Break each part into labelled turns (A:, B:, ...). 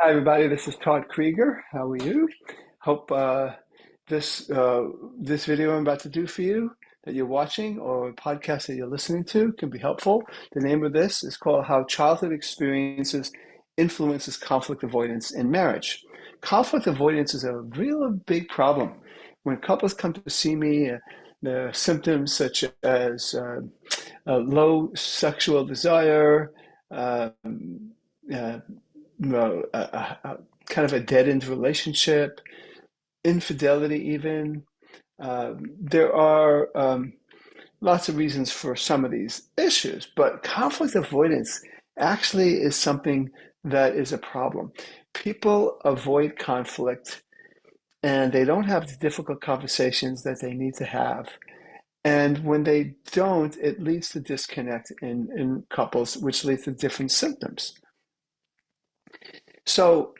A: Hi, everybody. This is Todd Creager. How are you? Hope this video I'm about to do for you that you're watching or a podcast that you're listening to can be helpful. The name of this is called How Childhood Experiences Influences Conflict Avoidance in Marriage. Conflict avoidance is a real big problem. When couples come to see me, the symptoms such as low sexual desire, um, uh, kind of a dead-end relationship, infidelity, even. There are lots of reasons for some of these issues, but conflict avoidance actually is something that is a problem. People avoid conflict and they don't have the difficult conversations that they need to have. And when they don't, it leads to disconnect in couples, which leads to different symptoms. So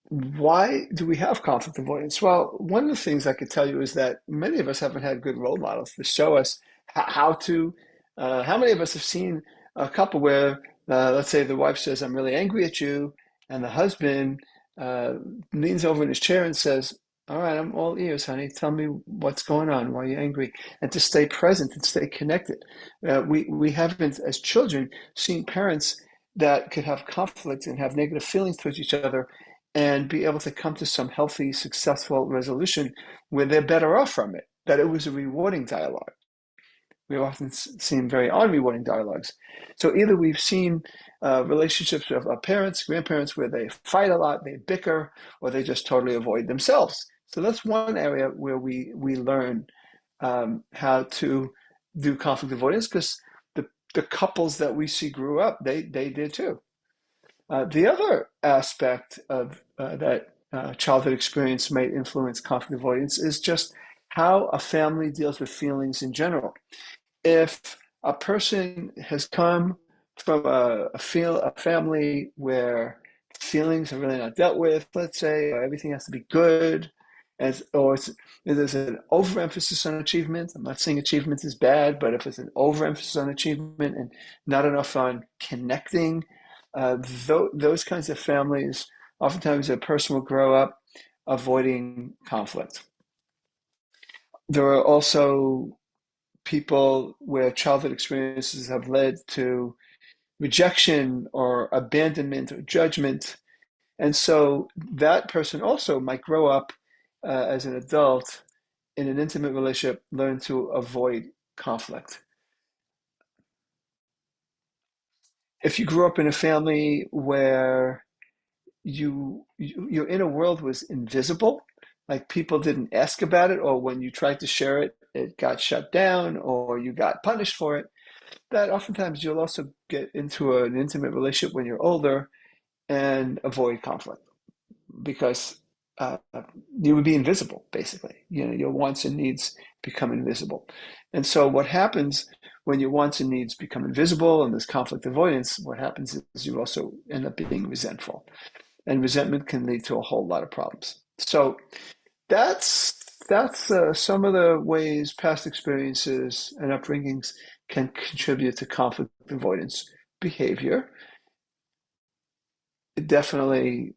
A: why do we have conflict avoidance? Well, one of the things I could tell you is that many of us haven't had good role models to show us how to. How many of us have seen a couple where, let's say, the wife says, "I'm really angry at you," and the husband uh, leans over in his chair and says, "All right, I'm all ears, honey. Tell me what's going on. Why are you angry?" And to stay present and stay connected. We haven't, as children, seen parents that could have conflict and have negative feelings towards each other and be able to come to some healthy, successful resolution where they're better off from it, that it was a rewarding dialogue. We've often seen very unrewarding dialogues. So either we've seen relationships with our parents, grandparents, where they fight a lot, they bicker, or they just totally avoid themselves. So that's one area where we learn how to do conflict avoidance because the couples that we see grew up, they did too. The other aspect of that childhood experience might influence conflict avoidance is just how a family deals with feelings in general. If a person has come from a family where feelings are really not dealt with, let's say, or everything has to be good, there's an overemphasis on achievement. I'm not saying achievement is bad, but if it's an overemphasis on achievement and not enough on connecting, those kinds of families, oftentimes a person will grow up avoiding conflict. There are also people where childhood experiences have led to rejection or abandonment or judgment. And so that person also might grow up as an adult in an intimate relationship, learn to avoid conflict. If you grew up in a family where your inner world was invisible, like people didn't ask about it, or when you tried to share it, it got shut down, or you got punished for it, that oftentimes you'll also get into an intimate relationship when you're older and avoid conflict because uh, you would be invisible, basically. You know, your wants and needs become invisible. And so what happens when your wants and needs become invisible and there's conflict avoidance, what happens is you also end up being resentful. And resentment can lead to a whole lot of problems. So that's some of the ways past experiences and upbringings can contribute to conflict avoidance behavior. Definitely,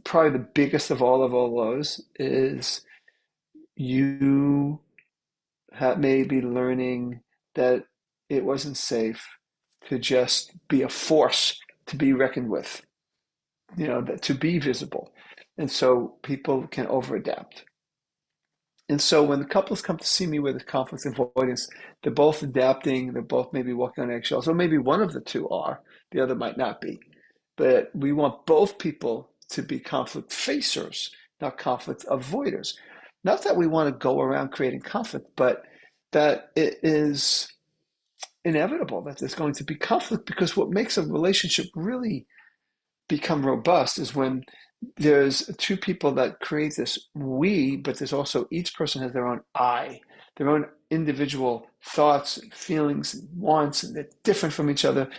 A: probably the biggest of all those is you may be learning that it wasn't safe to just be a force to be reckoned with, you know, that to be visible. And so people can overadapt. And so when the couples come to see me with conflict avoidance, they're both adapting, they're both maybe walking on eggshells, or maybe one of the two are, the other might not be. But we want both people to be conflict facers, not conflict avoiders. Not that we want to go around creating conflict, but that it is inevitable that there's going to be conflict because what makes a relationship really become robust is when there's two people that create this we, but there's also each person has their own I, their own individual thoughts and feelings and wants, and they're different from each other.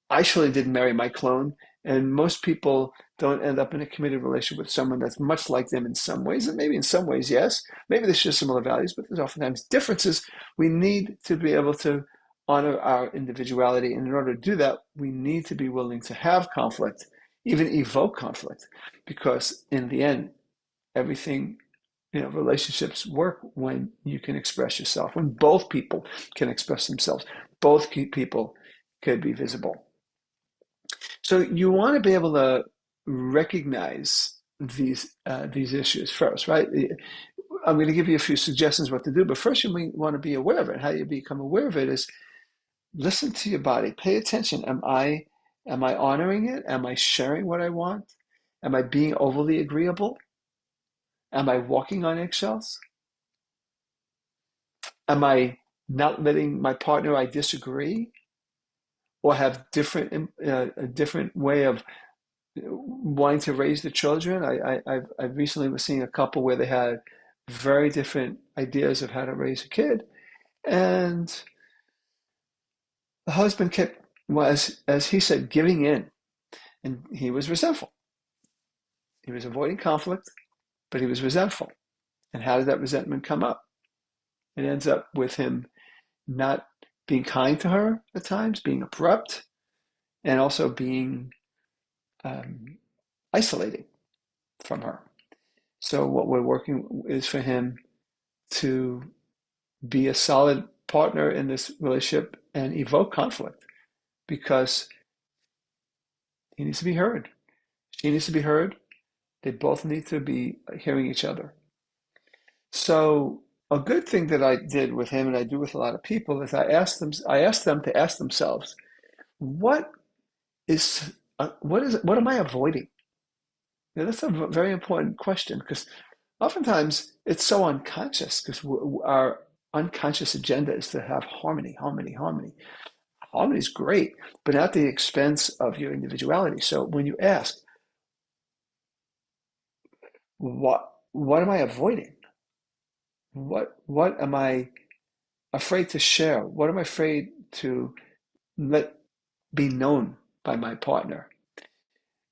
A: I surely didn't marry my clone, and most people don't end up in a committed relationship with someone that's much like them in some ways, and maybe in some ways, yes. Maybe there's just similar values, but there's oftentimes differences. We need to be able to honor our individuality, and in order to do that, we need to be willing to have conflict even evoke conflict, because in the end, everything, relationships work when you can express yourself, when both people can express themselves, both people could be visible. So you want to be able to recognize these issues first, right? I'm going to give you a few suggestions what to do, but first you want to be aware of it. How you become aware of it is listen to your body, pay attention. Am I honoring it? Am I sharing what I want? Am I being overly agreeable? Am I walking on eggshells? Am I not letting my partner I disagree or have a different way of wanting to raise the children? I recently was seeing a couple where they had very different ideas of how to raise a kid, and the husband kept, was, as he said, giving in, and he was resentful. He was avoiding conflict, but he was resentful. And how did that resentment come up? It ends up with him not being kind to her at times, being abrupt, and also being um, isolating from her. So what we're working is for him to be a solid partner in this relationship and evoke conflict, because he needs to be heard. She needs to be heard. They both need to be hearing each other. So a good thing that I did with him, and I do with a lot of people, is I asked them to ask themselves, what what am I avoiding? That's a very important question, because oftentimes it's so unconscious, because our unconscious agenda is to have harmony, harmony, harmony. Harmony is great, but at the expense of your individuality. So when you ask, what am I avoiding? What am I afraid to share? What am I afraid to let be known by my partner?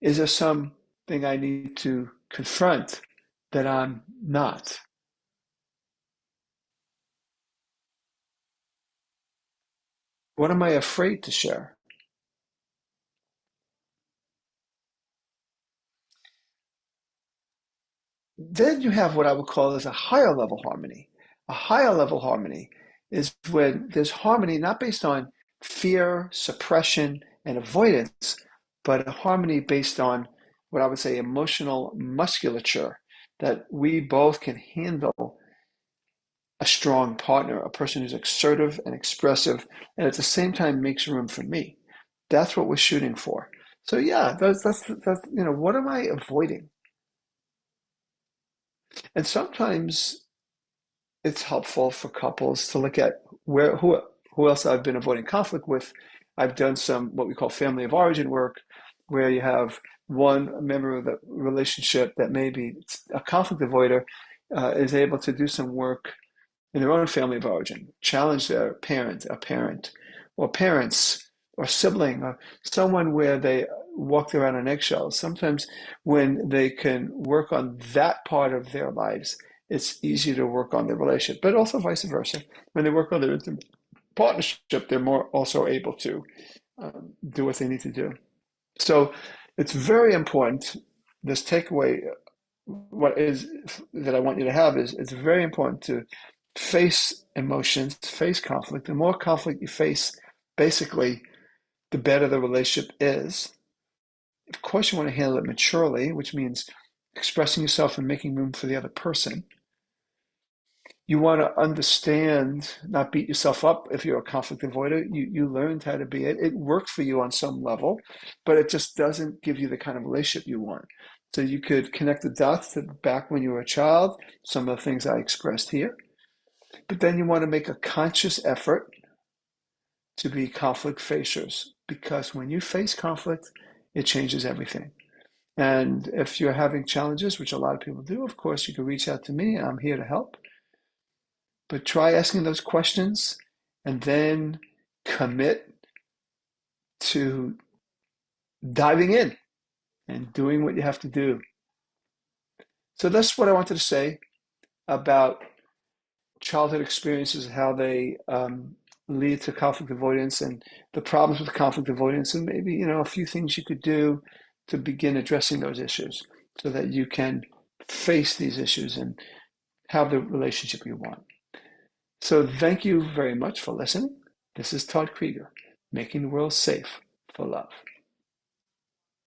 A: Is there something I need to confront that I'm not? What am I afraid to share? Then you have what I would call as a higher level harmony. A higher level harmony is when there's harmony not based on fear, suppression, and avoidance, but a harmony based on what I would say emotional musculature, that we both can handle a strong partner, a person who's assertive and expressive, and at the same time makes room for me. That's what we're shooting for. So yeah, that's what am I avoiding? And sometimes it's helpful for couples to look at who else I've been avoiding conflict with. I've done some what we call family of origin work, where you have one member of the relationship that may be a conflict avoider, is able to do some work in their own family of origin, challenge their parent, or parents, or sibling, or someone where they walked around on eggshells. Sometimes when they can work on that part of their lives, it's easier to work on the relationship, but also vice versa. When they work on their intimate partnership, they're more also able to do what they need to do. So it's very important. This takeaway, what is that I want you to have is it's very important to face emotions, face conflict. The more conflict you face, basically, the better the relationship is. Of course, you want to handle it maturely, which means expressing yourself and making room for the other person. You want to understand, not beat yourself up if you're a conflict avoider. You learned how to be it. It worked for you on some level, but it just doesn't give you the kind of relationship you want. So you could connect the dots to back when you were a child, some of the things I expressed here. But then you want to make a conscious effort to be conflict facers, because when you face conflict, it changes everything. And if you're having challenges, which a lot of people do, of course, you can reach out to me. I'm here to help. But try asking those questions and then commit to diving in and doing what you have to do. So that's what I wanted to say about childhood experiences, how they lead to conflict avoidance, and the problems with conflict avoidance, and maybe a few things you could do to begin addressing those issues so that you can face these issues and have the relationship you want. So thank you very much for listening. This is Todd Creager, making the world safe for love.